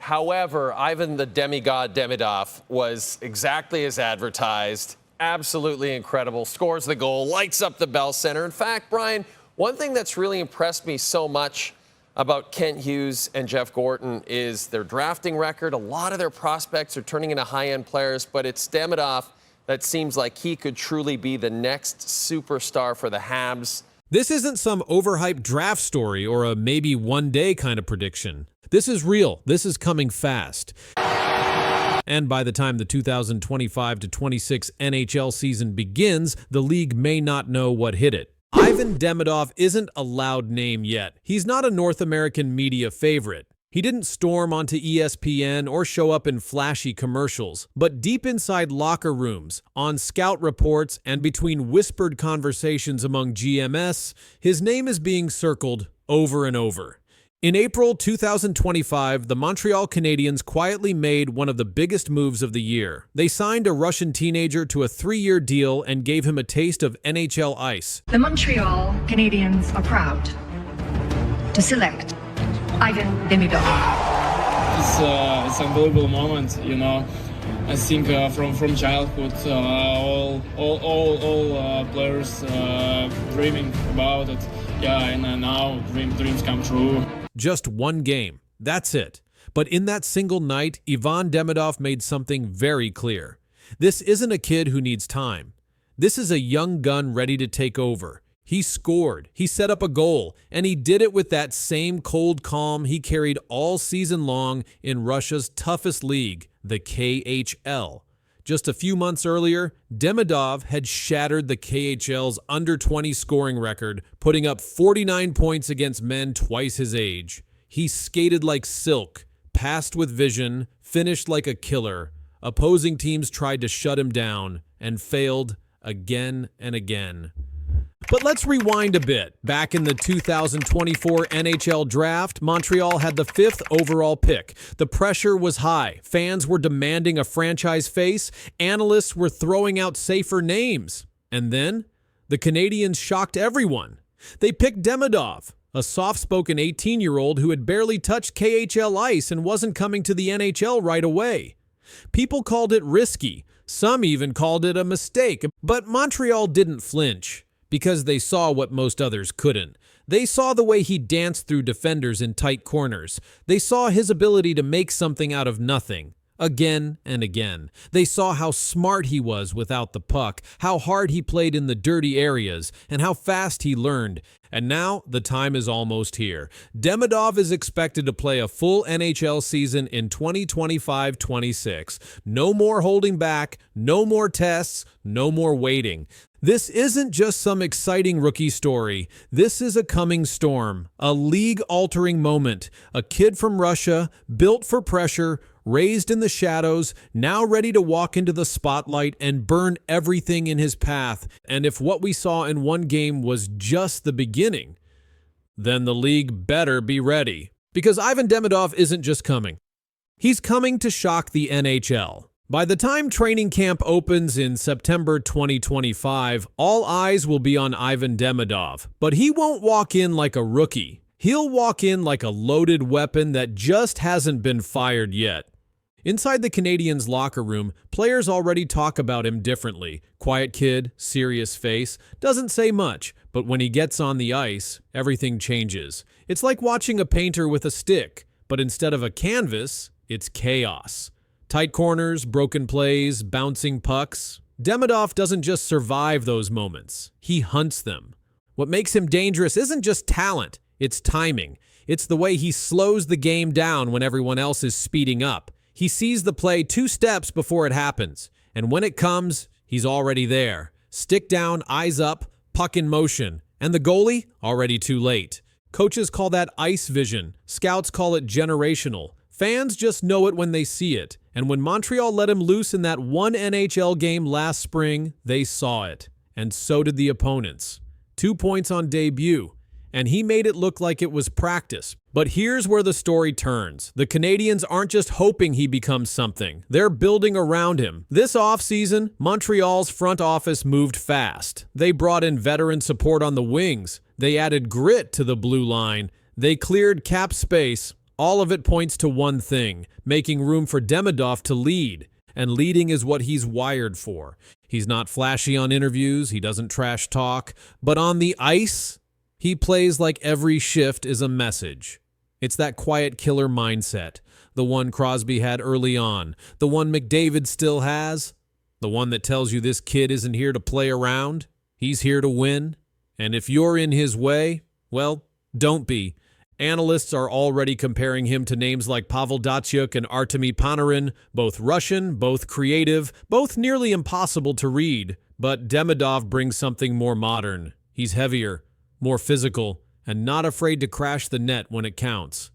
However, Ivan the Demigod Demidov was exactly as advertised. Absolutely incredible. Scores the goal, lights up the Bell Center. In fact, Brian, one thing that's really impressed me so much about Kent Hughes and Jeff Gorton is their drafting record. A lot of their prospects are turning into high-end players, but it's Demidov that seems like he could truly be the next superstar for the Habs. This isn't some overhyped draft story or a maybe one-day kind of prediction. This is real. This is coming fast. And by the time the 2025-26 NHL season begins, the league may not know what hit it. Ivan Demidov isn't a loud name yet. He's not a North American media favorite. He didn't storm onto ESPN or show up in flashy commercials, but deep inside locker rooms, on scout reports, and between whispered conversations among GMS, his name is being circled over and over. In April 2025, the Montreal Canadiens quietly made one of the biggest moves of the year. They signed a Russian teenager to a 3-year deal and gave him a taste of NHL ice. The Montreal Canadiens are proud to select Ivan Demidov. It's an unbelievable moment, you know. I think from childhood, all players dreaming about it. Yeah, and now dreams come true. Just one game. That's it. But in that single night, Ivan Demidov made something very clear. This isn't a kid who needs time. This is a young gun ready to take over. He scored, he set up a goal, and he did it with that same cold calm he carried all season long in Russia's toughest league, the KHL. Just a few months earlier, Demidov had shattered the KHL's under-20 scoring record, putting up 49 points against men twice his age. He skated like silk, passed with vision, finished like a killer. Opposing teams tried to shut him down and failed again and again. But let's rewind a bit. Back in the 2024 NHL draft, Montreal had the 5th overall pick. The pressure was high. Fans were demanding a franchise face. Analysts were throwing out safer names. And then, the Canadiens shocked everyone. They picked Demidov, a soft-spoken 18-year-old who had barely touched KHL ice and wasn't coming to the NHL right away. People called it risky. Some even called it a mistake. But Montreal didn't flinch. Because they saw what most others couldn't. They saw the way he danced through defenders in tight corners. They saw his ability to make something out of nothing, again and again. They saw how smart he was without the puck, how hard he played in the dirty areas, and how fast he learned. And now, the time is almost here. Demidov is expected to play a full NHL season in 2025-26. No more holding back, no more tests, no more waiting. This isn't just some exciting rookie story. This is a coming storm, a league-altering moment. A kid from Russia, built for pressure, raised in the shadows, now ready to walk into the spotlight and burn everything in his path. And if what we saw in one game was just the beginning, then the league better be ready. Because Ivan Demidov isn't just coming. He's coming to shock the NHL. By the time training camp opens in September 2025, all eyes will be on Ivan Demidov. But he won't walk in like a rookie. He'll walk in like a loaded weapon that just hasn't been fired yet. Inside the Canadiens' locker room, players already talk about him differently. Quiet kid, serious face, doesn't say much, but when he gets on the ice, everything changes. It's like watching a painter with a stick, but instead of a canvas, it's chaos. Tight corners, broken plays, bouncing pucks. Demidov doesn't just survive those moments. He hunts them. What makes him dangerous isn't just talent, it's timing. It's the way he slows the game down when everyone else is speeding up. He sees the play 2 steps before it happens, and when it comes, he's already there. Stick down, eyes up, puck in motion, and the goalie, already too late. Coaches call that ice vision. Scouts call it generational. Fans just know it when they see it. And when Montreal let him loose in that one NHL game last spring, they saw it. And so did the opponents. 2 points on debut. And he made it look like it was practice. But here's where the story turns. The Canadiens aren't just hoping he becomes something. They're building around him. This offseason, Montreal's front office moved fast. They brought in veteran support on the wings. They added grit to the blue line. They cleared cap space, All of it points to one thing, making room for Demidov to lead. And leading is what he's wired for. He's not flashy on interviews, he doesn't trash talk, but on the ice, he plays like every shift is a message. It's that quiet killer mindset, the one Crosby had early on, the one McDavid still has, the one that tells you this kid isn't here to play around, he's here to win. And if you're in his way, well, don't be. Analysts are already comparing him to names like Pavel Datsyuk and Artemi Panarin, both Russian, both creative, both nearly impossible to read. But Demidov brings something more modern. He's heavier, more physical, and not afraid to crash the net when it counts.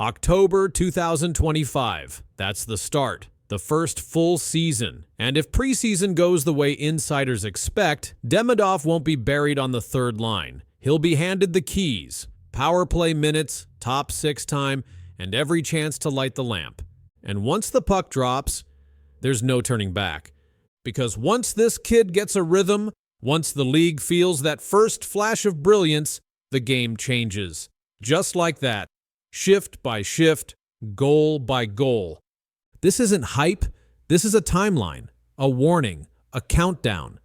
October 2025. That's the start. The first full season. And if preseason goes the way insiders expect, Demidov won't be buried on the third line. He'll be handed the keys. Power play minutes, top six time, and every chance to light the lamp. And once the puck drops, there's no turning back. Because once this kid gets a rhythm, once the league feels that first flash of brilliance, the game changes. Just like that, shift by shift, goal by goal. This isn't hype, this is a timeline, a warning, a countdown.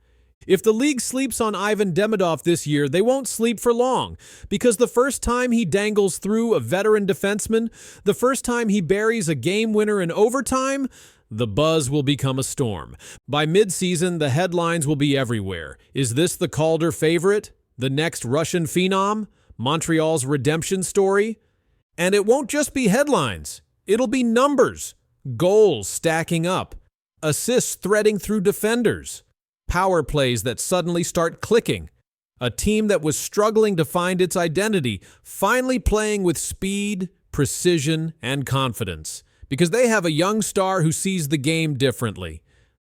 If the league sleeps on Ivan Demidov this year, they won't sleep for long, because the first time he dangles through a veteran defenseman, the first time he buries a game winner in overtime, the buzz will become a storm. By midseason, the headlines will be everywhere. Is this the Calder favorite? The next Russian phenom? Montreal's redemption story? And it won't just be headlines. It'll be numbers, goals stacking up, assists threading through defenders, power plays that suddenly start clicking, a team that was struggling to find its identity, finally playing with speed, precision, and confidence, because they have a young star who sees the game differently.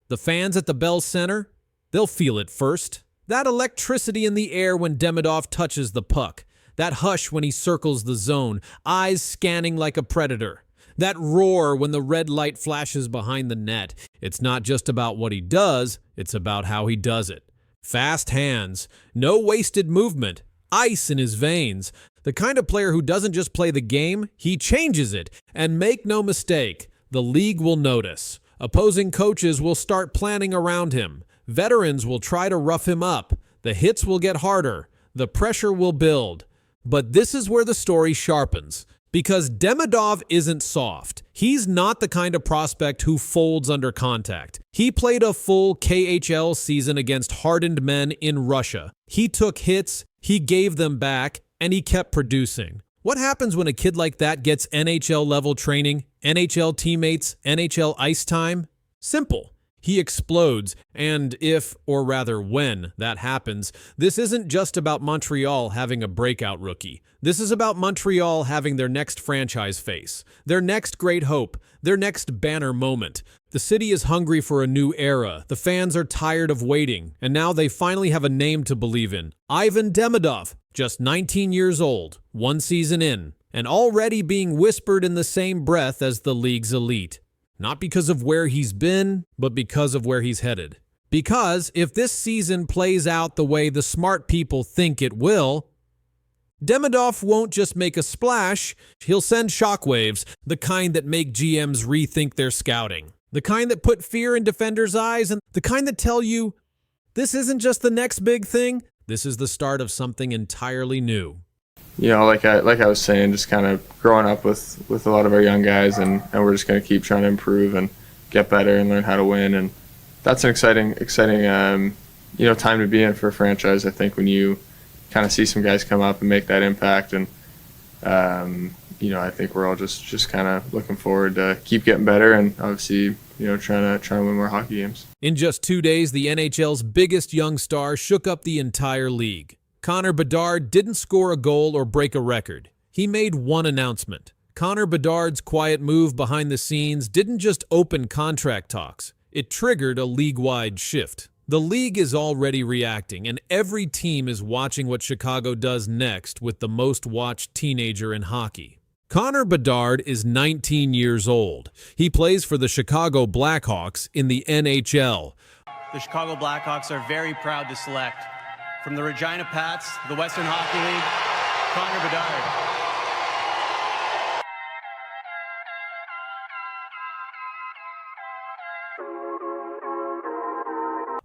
The fans at the Bell Center, they'll feel it first. That electricity in the air when Demidov touches the puck, that hush when he circles the zone, eyes scanning like a predator. That roar when the red light flashes behind the net. It's not just about what he does, it's about how he does it. Fast hands, no wasted movement, ice in his veins. The kind of player who doesn't just play the game, he changes it. And make no mistake, the league will notice. Opposing coaches will start planning around him. Veterans will try to rough him up. The hits will get harder. The pressure will build. But this is where the story sharpens. Because Demidov isn't soft. He's not the kind of prospect who folds under contact. He played a full KHL season against hardened men in Russia. He took hits, he gave them back, and he kept producing. What happens when a kid like that gets NHL-level training, NHL teammates, NHL ice time? Simple. He explodes, and if, or rather when, that happens, this isn't just about Montreal having a breakout rookie. This is about Montreal having their next franchise face, their next great hope, their next banner moment. The city is hungry for a new era. The fans are tired of waiting, and now they finally have a name to believe in. Ivan Demidov, just 19 years old, one season in, and already being whispered in the same breath as the league's elite. Not because of where he's been, but because of where he's headed. Because if this season plays out the way the smart people think it will, Demidov won't just make a splash, he'll send shockwaves, the kind that make GMs rethink their scouting. The kind that put fear in defenders' eyes, and the kind that tell you, this isn't just the next big thing, this is the start of something entirely new. You know, like I was saying, just kind of growing up with a lot of our young guys, and we're just going to keep trying to improve and get better and learn how to win. And that's an exciting time to be in for a franchise. I think when you kind of see some guys come up and make that impact, and I think we're all just kind of looking forward to keep getting better, and obviously trying to win more hockey games. In just 2 days, the NHL's biggest young star shook up the entire league. Connor Baddard didn't score a goal or break a record. He made one announcement. Connor Baddard's quiet move behind the scenes didn't just open contract talks. It triggered a league-wide shift. The league is already reacting, and every team is watching what Chicago does next with the most-watched teenager in hockey. Connor Baddard is 19 years old. He plays for the Chicago Blackhawks in the NHL. The Chicago Blackhawks are very proud to select, from the Regina Pats, the Western Hockey League, Connor Baddard.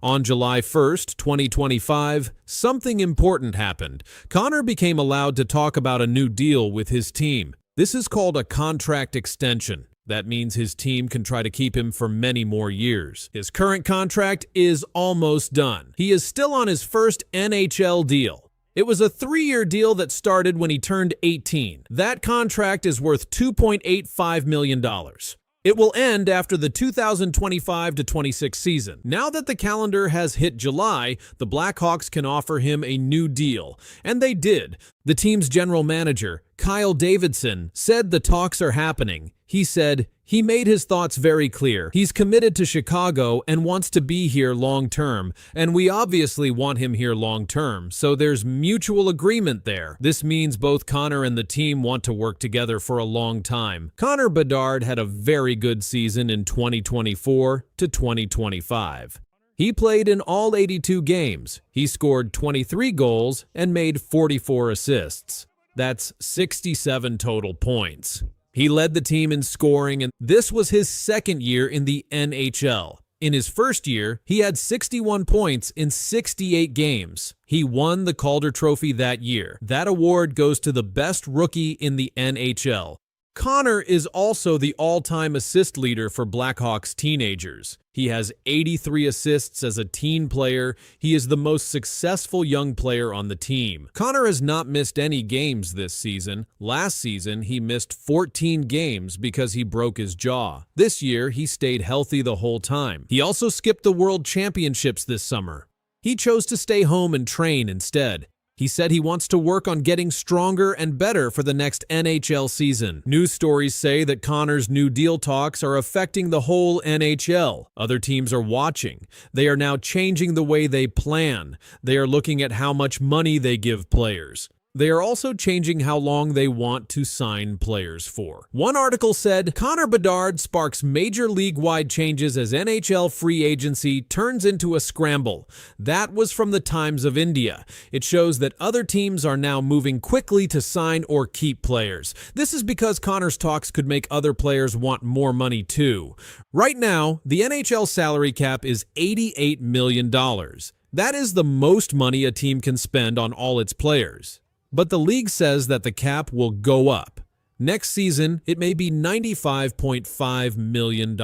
On July 1st, 2025, something important happened. Connor became allowed to talk about a new deal with his team. This is called a contract extension. That means his team can try to keep him for many more years. His current contract is almost done. He is still on his first NHL deal. It was a 3-year deal that started when he turned 18. That contract is worth $2.85 million. It will end after the 2025-26 season. Now that the calendar has hit July, the Blackhawks can offer him a new deal. And they did. The team's general manager, Kyle Davidson, said the talks are happening. He said, he made his thoughts very clear. He's committed to Chicago and wants to be here long-term, and we obviously want him here long-term, so there's mutual agreement there. This means both Connor and the team want to work together for a long time. Connor Baddard had a very good season in 2024 to 2025. He played in all 82 games. He scored 23 goals and made 44 assists. That's 67 total points. He led the team in scoring, and this was his second year in the NHL. In his first year, he had 61 points in 68 games. He won the Calder Trophy that year. That award goes to the best rookie in the NHL. Connor is also the all-time assist leader for Blackhawks teenagers. He has 83 assists as a teen player. He is the most successful young player on the team. Connor has not missed any games this season. Last season, he missed 14 games because he broke his jaw. This year, he stayed healthy the whole time. He also skipped the World Championships this summer. He chose to stay home and train instead. He said he wants to work on getting stronger and better for the next NHL season. News stories say that Connor's new deal talks are affecting the whole NHL. Other teams are watching. They are now changing the way they plan. They are looking at how much money they give players. They are also changing how long they want to sign players for. One article said, Connor Baddard sparks major league-wide changes as NHL free agency turns into a scramble. That was from the Times of India. It shows that other teams are now moving quickly to sign or keep players. This is because Connor's talks could make other players want more money too. Right now, the NHL salary cap is $88 million. That is the most money a team can spend on all its players. But the league says that the cap will go up. Next season, it may be $95.5 million.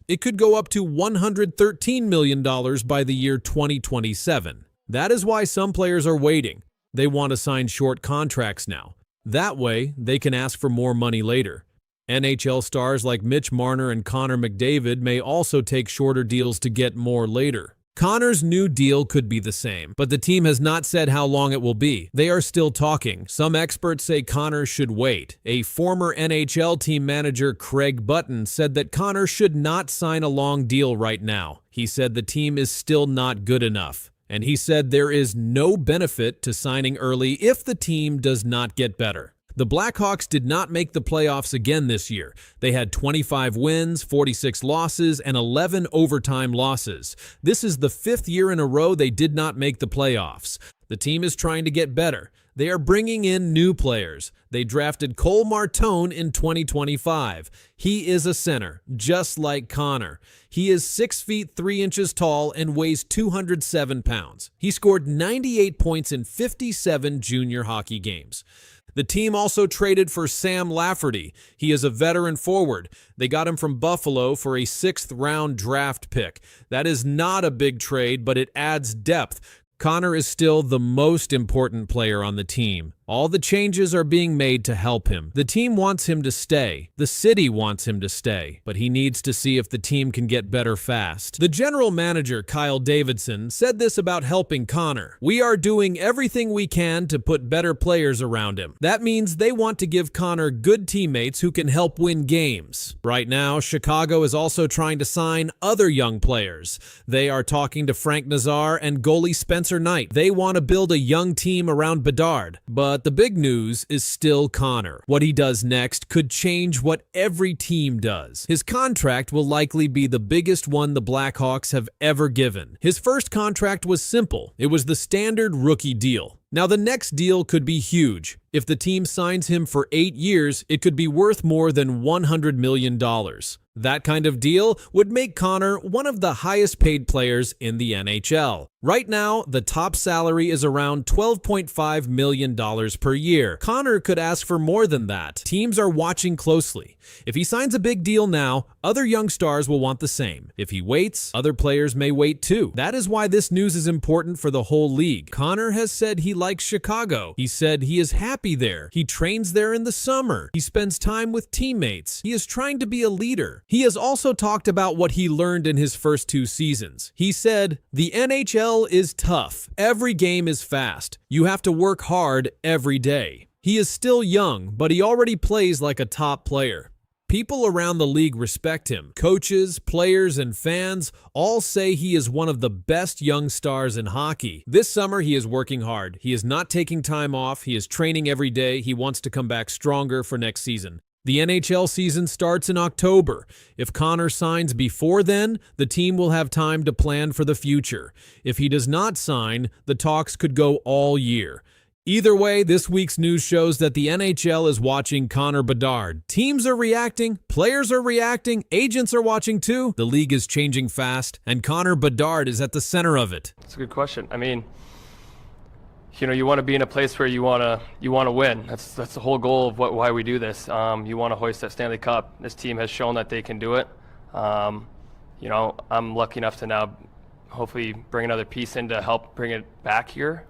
It could go up to $113 million by the year 2027. That is why some players are waiting. They want to sign short contracts now. That way, they can ask for more money later. NHL stars like Mitch Marner and Connor McDavid may also take shorter deals to get more later. Connor's new deal could be the same, but the team has not said how long it will be. They are still talking. Some experts say Connor should wait. A former NHL team manager, Craig Button, said that Connor should not sign a long deal right now. He said the team is still not good enough. And he said there is no benefit to signing early if the team does not get better. The Blackhawks did not make the playoffs again this year. They had 25 wins, 46 losses, and 11 overtime losses. This is the 5th year in a row they did not make the playoffs. The team is trying to get better. They are bringing in new players. They drafted Cole Martone in 2025. He is a center, just like Connor. He is 6 feet 3 inches tall and weighs 207 pounds. He scored 98 points in 57 junior hockey games. The team also traded for Sam Lafferty. He is a veteran forward. They got him from Buffalo for a 6th-round draft pick. That is not a big trade, but it adds depth. Connor is still the most important player on the team. All the changes are being made to help him. The team wants him to stay. The city wants him to stay. But he needs to see if the team can get better fast. The general manager, Kyle Davidson, said this about helping Connor. We are doing everything we can to put better players around him. That means they want to give Connor good teammates who can help win games. Right now, Chicago is also trying to sign other young players. They are talking to Frank Nazar and goalie Spencer Knight. They want to build a young team around Baddard. But the big news is still Connor. What he does next could change what every team does. His contract will likely be the biggest one the Blackhawks have ever given. His first contract was simple. It was the standard rookie deal. Now the next deal could be huge. If the team signs him for 8 years, it could be worth more than $100 million. That kind of deal would make Connor one of the highest paid players in the NHL. Right now, the top salary is around $12.5 million per year. Connor could ask for more than that. Teams are watching closely. If he signs a big deal now, other young stars will want the same. If he waits, other players may wait too. That is why this news is important for the whole league. Connor has said he likes Chicago. He said he is happy there. He trains there in the summer. He spends time with teammates. He is trying to be a leader. He has also talked about what he learned in his first 2 seasons. He said, "The NHL is tough. Every game is fast. You have to work hard every day." He is still young, but he already plays like a top player. People around the league respect him. Coaches, players, and fans all say he is one of the best young stars in hockey. This summer, he is working hard. He is not taking time off. He is training every day. He wants to come back stronger for next season. The NHL season starts in October. If Connor signs before then, the team will have time to plan for the future. If he does not sign, the talks could go all year. Either way, this week's news shows that the NHL is watching Connor Baddard. Teams are reacting, players are reacting, agents are watching too. The league is changing fast, and Connor Baddard is at the center of it. That's a good question. I mean, you want to be in a place where you want to win. That's the whole goal of why we do this. You want to hoist that Stanley Cup. This team has shown that they can do it. I'm lucky enough to now hopefully bring another piece in to help bring it back here.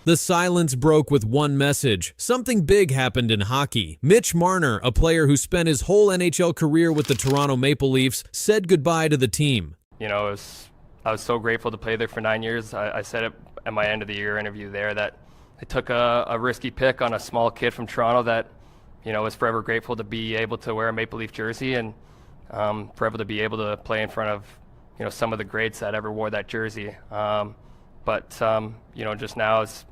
The silence broke with one message. Something big happened in hockey. Mitch Marner, a player who spent his whole NHL career with the Toronto Maple Leafs, said goodbye to the team. I was so grateful to play there for 9 years. I said it at my end of the year interview there that I took a risky pick on a small kid from Toronto that, was forever grateful to be able to wear a Maple Leaf jersey and forever to be able to play in front of, some of the greats that ever wore that jersey. But just now as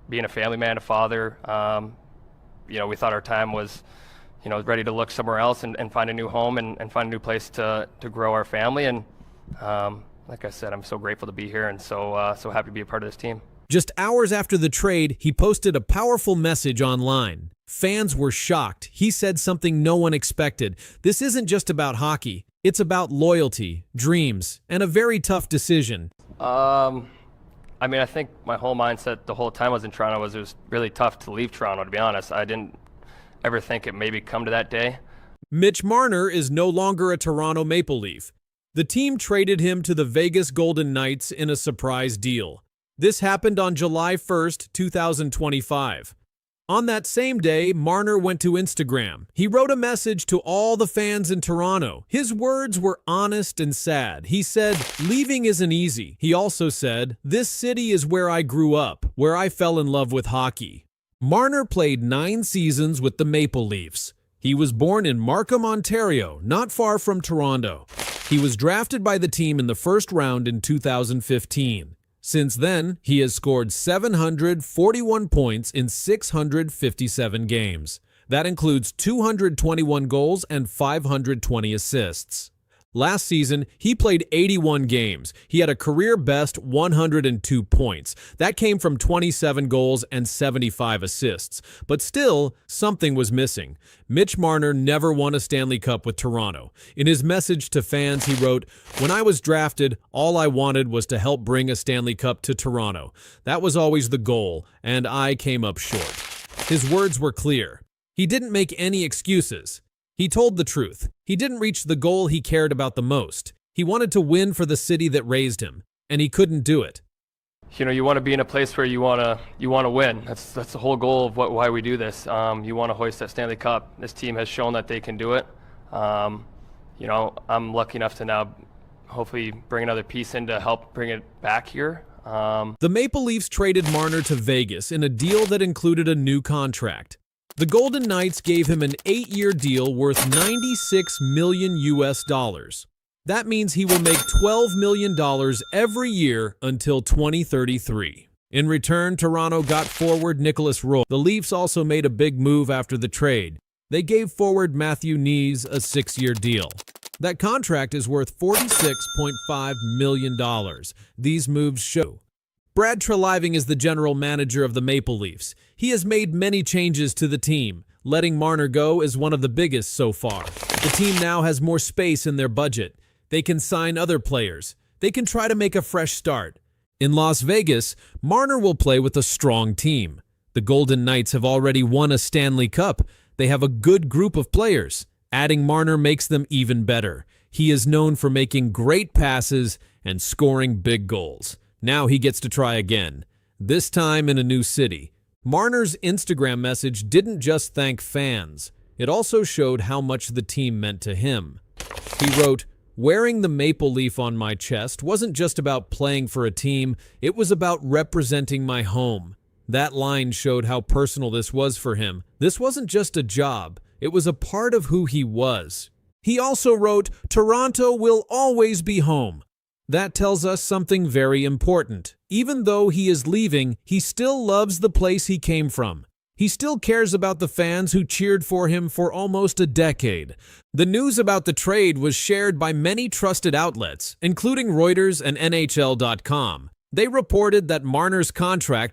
being a family man, a father, we thought our time was, ready to look somewhere else and find a new home and find a new place to grow our family. And like I said, I'm so grateful to be here and so happy to be a part of this team. Just hours after the trade, he posted a powerful message online. Fans were shocked. He said something no one expected. This isn't just about hockey. It's about loyalty, dreams, and a very tough decision. I think my whole mindset the whole time I was in Toronto was it was really tough to leave Toronto, to be honest. I didn't ever think it maybe come to that day. Mitch Marner is no longer a Toronto Maple Leaf. The team traded him to the Vegas Golden Knights in a surprise deal. This happened on July 1st, 2025. On that same day, Marner went to Instagram. He wrote a message to all the fans in Toronto. His words were honest and sad. He said, "Leaving isn't easy." He also said, "This city is where I grew up, where I fell in love with hockey." Marner played 9 seasons with the Maple Leafs. He was born in Markham, Ontario, not far from Toronto. He was drafted by the team in the first round in 2015. Since then, he has scored 741 points in 657 games. That includes 221 goals and 520 assists. Last season, he played 81 games. He had a career-best 102 points. That came from 27 goals and 75 assists. But still, something was missing. Mitch Marner never won a Stanley Cup with Toronto. In his message to fans, he wrote, "When I was drafted, all I wanted was to help bring a Stanley Cup to Toronto. That was always the goal, and I came up short." His words were clear. He didn't make any excuses. He told the truth. He didn't reach the goal he cared about the most. He wanted to win for the city that raised him, and he couldn't do it. You want to be in a place where you want to win. That's the whole goal of why we do this. You want to hoist that Stanley Cup. This team has shown that they can do it. I'm lucky enough to now hopefully bring another piece in to help bring it back here. The Maple Leafs traded Marner to Vegas in a deal that included a new contract. The Golden Knights gave him an 8-year deal worth $96 million US. That means he will make $12 million every year until 2033. In return, Toronto got forward Nicholas Roy. The Leafs also made a big move after the trade. They gave forward Matthew Knies a 6-year deal. That contract is worth $46.5 million. These moves show. Brad Treliving is the general manager of the Maple Leafs. He has made many changes to the team, Letting Marner go is one of the biggest so far. The team now has more space in their budget. They can sign other players. They can try to make a fresh start. In Las Vegas, Marner will play with a strong team. The Golden Knights have already won a Stanley Cup. They have a good group of players. Adding Marner makes them even better. He is known for making great passes and scoring big goals. Now he gets to try again, this time in a new city. Marner's Instagram message didn't just thank fans. It also showed how much the team meant to him. He wrote, "Wearing the maple leaf on my chest wasn't just about playing for a team, it was about representing my home." That line showed how personal this was for him. This wasn't just a job, it was a part of who he was. He also wrote, "Toronto will always be home." That tells us something very important. Even though he is leaving, he still loves the place he came from. He still cares about the fans who cheered for him for almost a decade. The news about the trade was shared by many trusted outlets, including Reuters and NHL.com. They reported that Marner's contract